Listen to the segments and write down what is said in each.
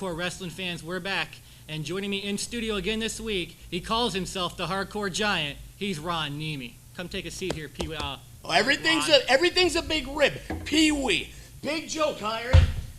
Hardcore Wrestling fans, we're back. And joining me in studio again this week, he calls himself the Hardcore Giant. He's Ron Nemi. Come take a seat here, Pee-wee. Everything's a big rib. Pee-wee. Big joke, Hiram.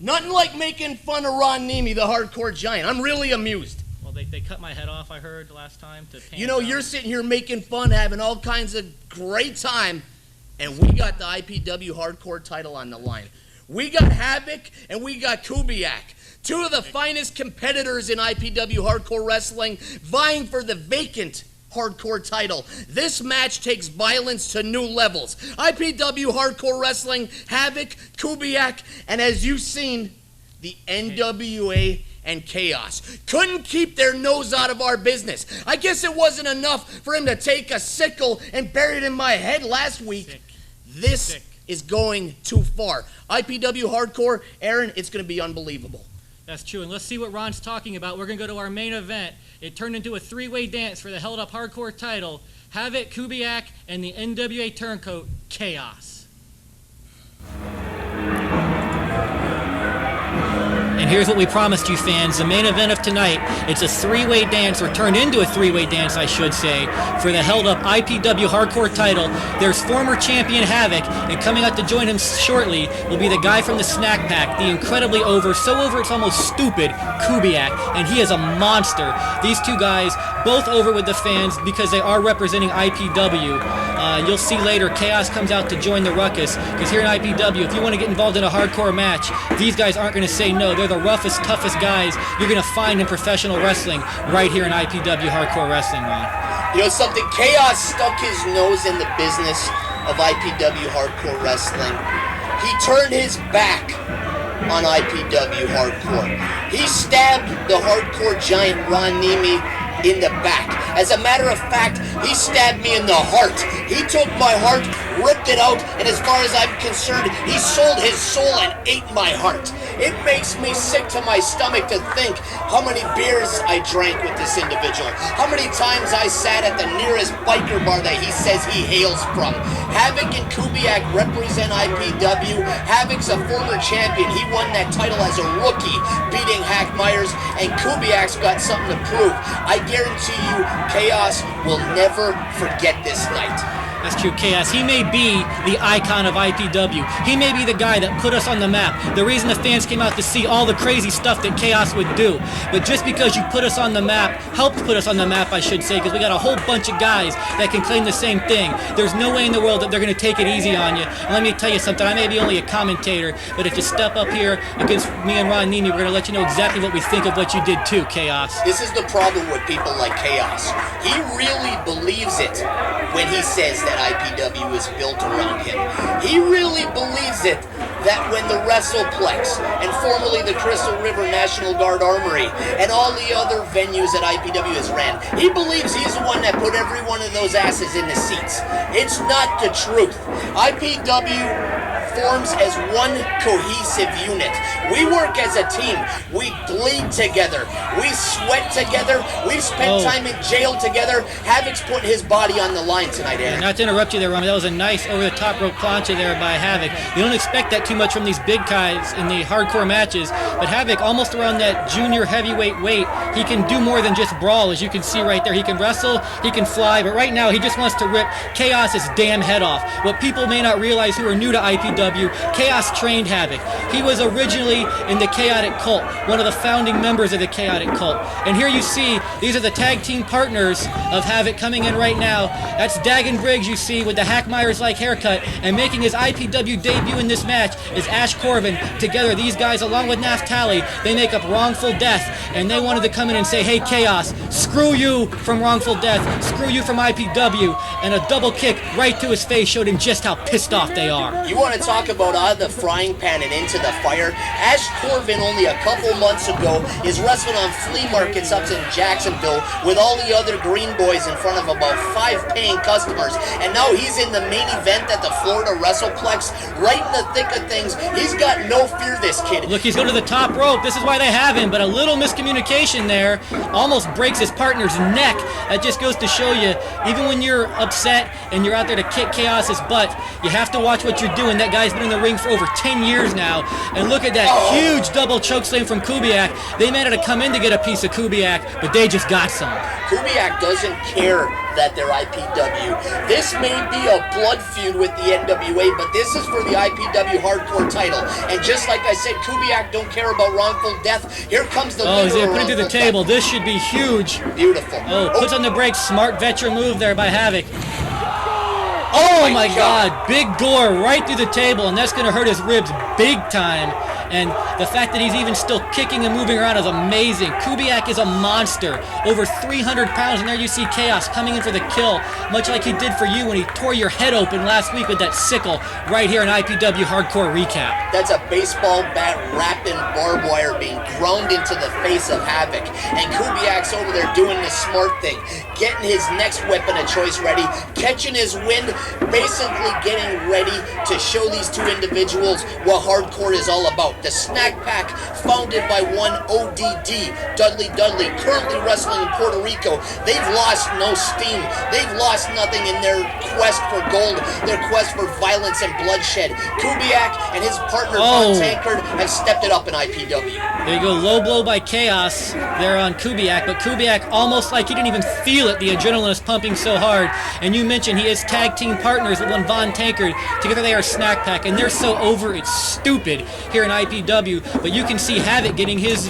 Nothing like making fun of Ron Nemi, the Hardcore Giant. I'm really amused. Well, they cut my head off, I heard, last time. You know, you're sitting here making fun, having all kinds of great time, and we got the IPW Hardcore title on the line. We got Havoc, and we got Kubiak. Two of the finest competitors in IPW Hardcore Wrestling vying for the vacant Hardcore title. This match takes violence to new levels. IPW Hardcore Wrestling, Havoc, Kubiak, and as you've seen, the NWA and Chaos couldn't keep their nose out of our business. I guess it wasn't enough for him to take a sickle and bury it in my head last week. This is going too far. IPW Hardcore, Aaron, it's going to be unbelievable. That's true, and let's see what Ron's talking about. We're going to go to our main event. It turned into a three-way dance for the held-up Hardcore title. Havoc, Kubiak, and the NWA turncoat, Chaos. And here's what we promised you fans, the main event of tonight. It's a three-way dance, or turned into a three-way dance, I should say, for the held-up IPW Hardcore title. There's former champion Havoc, and coming out to join him shortly will be the guy from the Snack Pack, the incredibly so over it's almost stupid, Kubiak, and he is a monster. These two guys, both over with the fans because they are representing IPW. You'll see later, Chaos comes out to join the ruckus, because here in IPW, if you want to get involved in a hardcore match, these guys aren't going to say no. They're the roughest, toughest guys you're going to find in professional wrestling right here in IPW Hardcore Wrestling, Ron. You know something? Chaos stuck his nose in the business of IPW Hardcore Wrestling. He turned his back on IPW Hardcore. He stabbed the Hardcore Giant Ron Nemi in the back. As a matter of fact, he stabbed me in the heart. He took my heart, ripped it out, and as far as I'm concerned, he sold his soul and ate my heart. It makes me sick to my stomach to think how many beers I drank with this individual, how many times I sat at the nearest biker bar that he says he hails from. Havoc and Kubiak represent IPW. Havoc's a former champion. He won that title as a rookie, beating Hack Myers, and Kubiak's got something to prove. I guarantee you, Chaos will never forget this night. That's true, Chaos. He may be the icon of IPW. He may be the guy that put us on the map. The reason the fans came out to see all the crazy stuff that Chaos would do. But just because you put us on the map, helped put us on the map, I should say, because we got a whole bunch of guys that can claim the same thing. There's no way in the world that they're going to take it easy on you. And let me tell you something, I may be only a commentator, but if you step up here against me and Ron Nemi, we're going to let you know exactly what we think of what you did too, Chaos. This is the problem with people like Chaos. He really believes it when he says that IPW is built around him. He really believes it that when the WrestlePlex and formerly the Crystal River National Guard Armory and all the other venues that IPW has ran, he believes he's the one that put every one of those asses in the seats. It's not the truth. IPW forms as one cohesive unit. We work as a team. We bleed together. We sweat together. We've spent time in jail together. Havoc's putting his body on the line tonight, Aaron. Not to interrupt you there, Rami. That was a nice over-the-top rope plancha there by Havoc. You don't expect that too much from these big guys in the hardcore matches, but Havoc, almost around that junior heavyweight weight, he can do more than just brawl, as you can see right there. He can wrestle, he can fly, but right now he just wants to rip Chaos's damn head off. What people may not realize who are new to IPW, Chaos trained Havoc. He was originally in the Chaotic Cult, one of the founding members of the Chaotic Cult. And here you see, these are the tag team partners of Havoc coming in right now. That's Dagon Briggs, you see, with the Hack Myers-like haircut, and making his IPW debut in this match is Ash Corbin. Together, these guys, along with Naphtali, they make up Wrongful Death, and they wanted to come in and say, hey, Chaos, screw you from Wrongful Death, screw you from IPW, and a double kick right to his face showed him just how pissed off they are. You want to talk about out of the frying pan and into the fire? Ash Corbin, only a couple months ago, is wrestling on flea markets up in Jacksonville with all the other green boys in front of about 5 paying customers, and now he's in the main event at the Florida WrestlePlex, right in the thick of things. He's got no fear, this kid. Look, he's going to the top rope. This is why they have him, but a little miscommunication there almost breaks his partner's neck. That just goes to show you, even when you're upset and you're out there to kick Chaos's butt, you have to watch what you're doing. That guy guy's been in the ring for over 10 years now. And look at that huge double chokeslam from Kubiak. They managed to come in to get a piece of Kubiak, but they just got some. Kubiak doesn't care that they're IPW. This may be a blood feud with the NWA, but this is for the IPW Hardcore title. And just like I said, Kubiak don't care about wrongful death. Here comes the he's going to put it through the table. This should be huge. Beautiful. Puts on the brakes. Smart veteran move there by Havoc. Oh my God. Big gore right through the table, and that's going to hurt his ribs big time. And the fact that he's even still kicking and moving around is amazing. Kubiak is a monster, over 300 pounds, and there you see Chaos coming in for the kill, much like he did for you when he tore your head open last week with that sickle right here in IPW Hardcore Recap. That's a baseball bat wrapped in barbed wire being ground into the face of Havoc. And Kubiak's over there doing the smart thing, getting his next weapon of choice ready, catching his wind, basically getting ready to show these two individuals what hardcore is all about. The snack pack, founded by one ODD, Dudley, currently wrestling in Puerto Rico. They've lost no steam. They've lost nothing in their quest for gold, their quest for violence and bloodshed. Kubiak and his partner, Von Tankard, have stepped it up in IPW. There you go, low blow by Chaos there on Kubiak, but Kubiak almost like he didn't even feel it. The adrenaline is pumping so hard. And you mentioned he is tag team partners with one Von Tankard. Together they are Snack Pack, and they're so over it's stupid here in IPW. But you can see Havoc getting his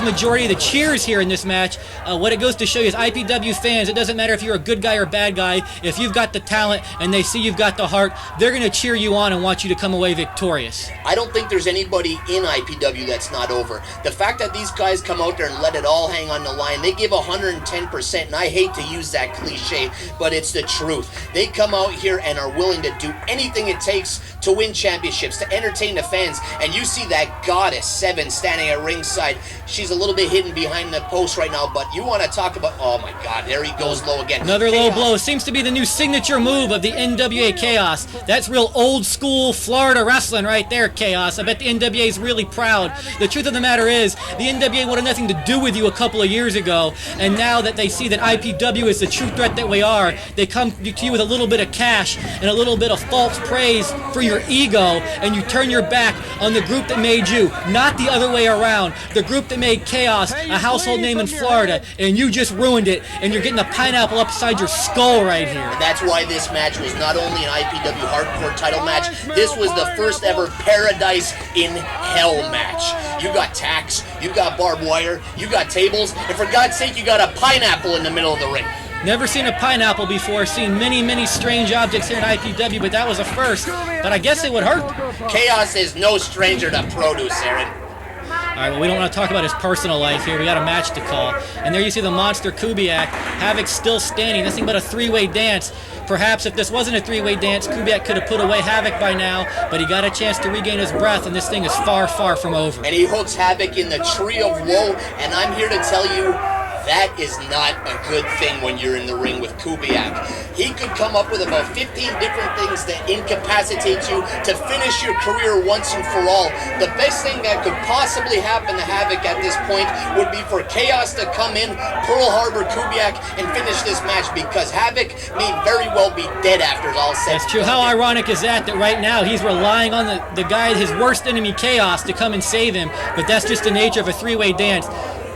majority of the cheers here in this match. What it goes to show you is IPW fans, it doesn't matter if you're a good guy or a bad guy, if you've got the talent and they see you've got the heart, they're going to cheer you on and want you to come away victorious. I don't think there's anybody in IPW that's not over. The fact that these guys come out there and let it all hang on the line, they give 110%, and I hate to use that cliche, but it's the truth. They come out here and are willing to do anything it takes to win championships, to entertain the fans, and you see that goddess Seven standing at ringside. She's a little bit hidden behind the post right now, but you want to talk about, oh my God, there he goes low again. Another low blow. Seems to be the new signature move of the NWA Chaos. That's real old school Florida wrestling right there, Chaos. I bet the NWA is really proud. The truth of the matter is, the NWA wanted nothing to do with you a couple of years ago, and now that they see that IPW is the true threat that we are, they come to you with a little bit of cash and a little bit of false praise for your ego, and you turn your back on the group that made you, not the other way around. The group that made Chaos a household name in Florida, and you just ruined it, and you're getting a pineapple upside your skull right here. And that's why this match was not only an IPW Hardcore title match, this was the first ever Paradise in Hell match. You got tacks, you got barbed wire, you got tables, and for God's sake, you got a pineapple in the middle of the ring. Never seen a pineapple before, seen many strange objects here in IPW, but that was a first. But I guess it would hurt. Chaos is no stranger to produce, Aaron. All right, well, we don't want to talk about his personal life here. We got a match to call. And there you see the monster Kubiak. Havoc still standing. Nothing but a three-way dance. Perhaps if this wasn't a three-way dance, Kubiak could have put away Havoc by now, but he got a chance to regain his breath, and this thing is far from over. And he hooks Havoc in the tree of woe, and I'm here to tell you, that is not a good thing when you're in the ring with Kubiak. He could come up with about 15 different things that incapacitate you to finish your career once and for all. The best thing that could possibly happen to Havoc at this point would be for Chaos to come in, Pearl Harbor Kubiak, and finish this match, because Havoc may very well be dead after it's all said. That's true. How ironic is that right now he's relying on the guy, his worst enemy, Chaos, to come and save him, but that's just the nature of a three-way dance.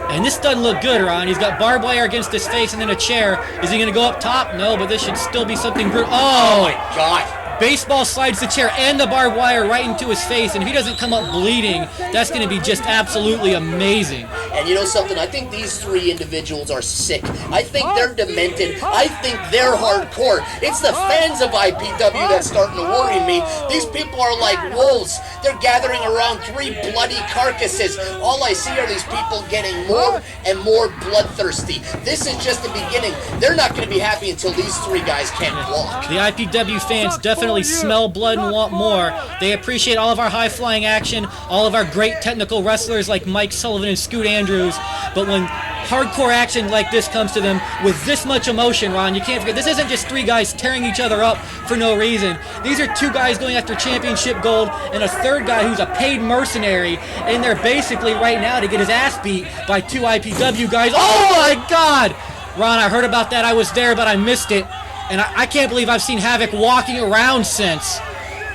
And this doesn't look good, Ron. He's got barbed wire against his face and then a chair. Is he going to go up top? No, but this should still be something brutal. Oh my God. Baseball slides the chair and the barbed wire right into his face, and if he doesn't come up bleeding, that's going to be just absolutely amazing. And you know something? I think these three individuals are sick. I think they're demented. I think they're hardcore. It's the fans of IPW that's starting to worry me. These people are like wolves. They're gathering around three bloody carcasses. All I see are these people getting more and more bloodthirsty. This is just the beginning. They're not going to be happy until these three guys can't walk. The IPW fans definitely smell blood and want more. They appreciate all of our high-flying action, all of our great technical wrestlers like Mike Sullivan and Scoot Andrews, but when hardcore action like this comes to them with this much emotion, Ron, you can't forget, this isn't just three guys tearing each other up for no reason. These are two guys going after championship gold and a third guy who's a paid mercenary in there basically right now to get his ass beat by two IPW guys. Oh my God! Ron, I heard about that. I was there, but I missed it. And I can't believe I've seen Havoc walking around since.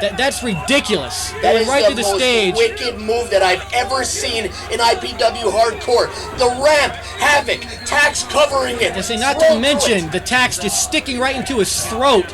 That's ridiculous. That Going is right the to the most stage. wicked move that I've ever seen in IPW Hardcore. The ramp, Havoc, Tax covering it. I say, not to mention the tax just sticking right into his throat.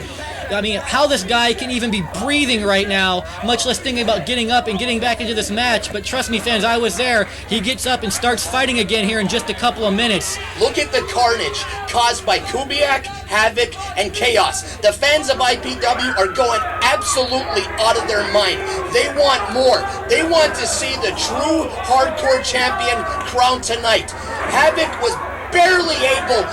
I mean, how this guy can even be breathing right now, much less thinking about getting up and getting back into this match. But trust me, fans, I was there. He gets up and starts fighting again here in just a couple of minutes. Look at the carnage caused by Kubiak, Havoc, and Chaos. The fans of IPW are going absolutely out of their mind. They want more. They want to see the true hardcore champion crowned tonight. Havoc was barely able,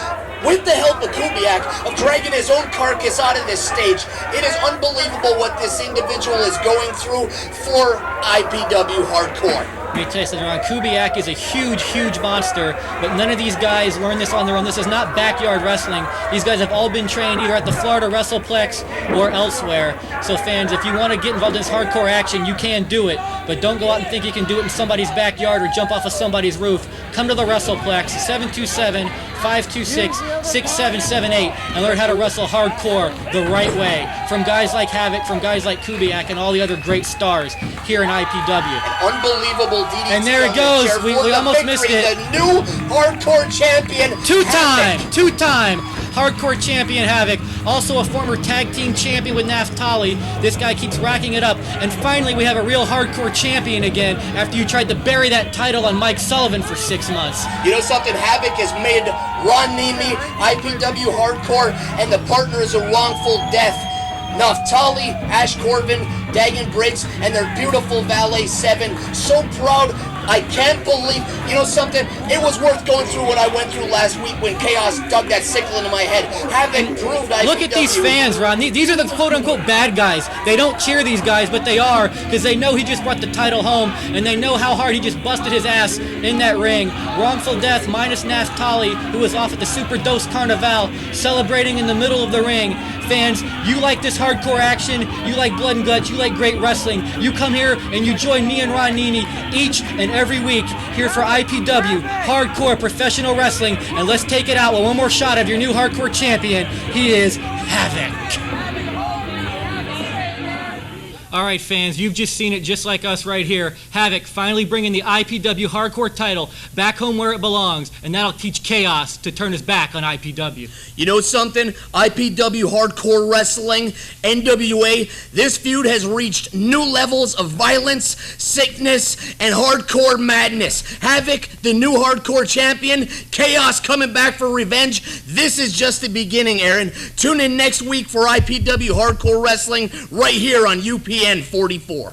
with the help of Kubiak, of dragging his own carcass out of this stage. It is unbelievable what this individual is going through for IPW Hardcore. Let me tell you something, Ron. Kubiak is a huge, huge monster, but none of these guys learn this on their own. This is not backyard wrestling. These guys have all been trained either at the Florida WrestlePlex or elsewhere. So fans, if you want to get involved in this hardcore action, you can do it, but don't go out and think you can do it in somebody's backyard or jump off of somebody's roof. Come to the WrestlePlex, 727-526-6778, and learn how to wrestle hardcore the right way from guys like Havoc, from guys like Kubiak, and all the other great stars here in IPW. Unbelievable DDT. And there it goes. We almost missed it. The new hardcore champion. Two-time hardcore champion Havoc. Also a former tag team champion with Naftali. This guy keeps racking it up. And finally, we have a real hardcore champion again after you tried to bury that title on Mike Sullivan for 6 months. You know something? Havoc has made Ron Nemi, IPW Hardcore, and the partners of Wrongful Death, Naftali, Ash Corbin, Dagan Briggs, and their beautiful Valet 7. So proud. I can't believe, you know something? It was worth going through what I went through last week when Chaos dug that sickle into my head. Havoc proved IPW. Look at these fans, Ron. These are the quote-unquote bad guys. They don't cheer these guys, but they are, because they know he just brought the title home, and they know how hard he just busted his ass in that ring. Wrongful Death minus Naftali, who was off at the Super Dos Carnival, celebrating in the middle of the ring. Fans, you like this hardcore action, you like blood and guts, you like great wrestling, you come here and you join me and Ron Nemi each and every week here for IPW, Hardcore Professional Wrestling, and let's take it out with one more shot of your new hardcore champion. He is Havoc. All right, fans, you've just seen it just like us right here. Havoc finally bringing the IPW Hardcore title back home where it belongs, and that'll teach Chaos to turn his back on IPW. You know something? IPW Hardcore Wrestling, NWA, this feud has reached new levels of violence, sickness, and hardcore madness. Havoc, the new hardcore champion, Chaos coming back for revenge. This is just the beginning, Aaron. Tune in next week for IPW Hardcore Wrestling right here on UPN 44.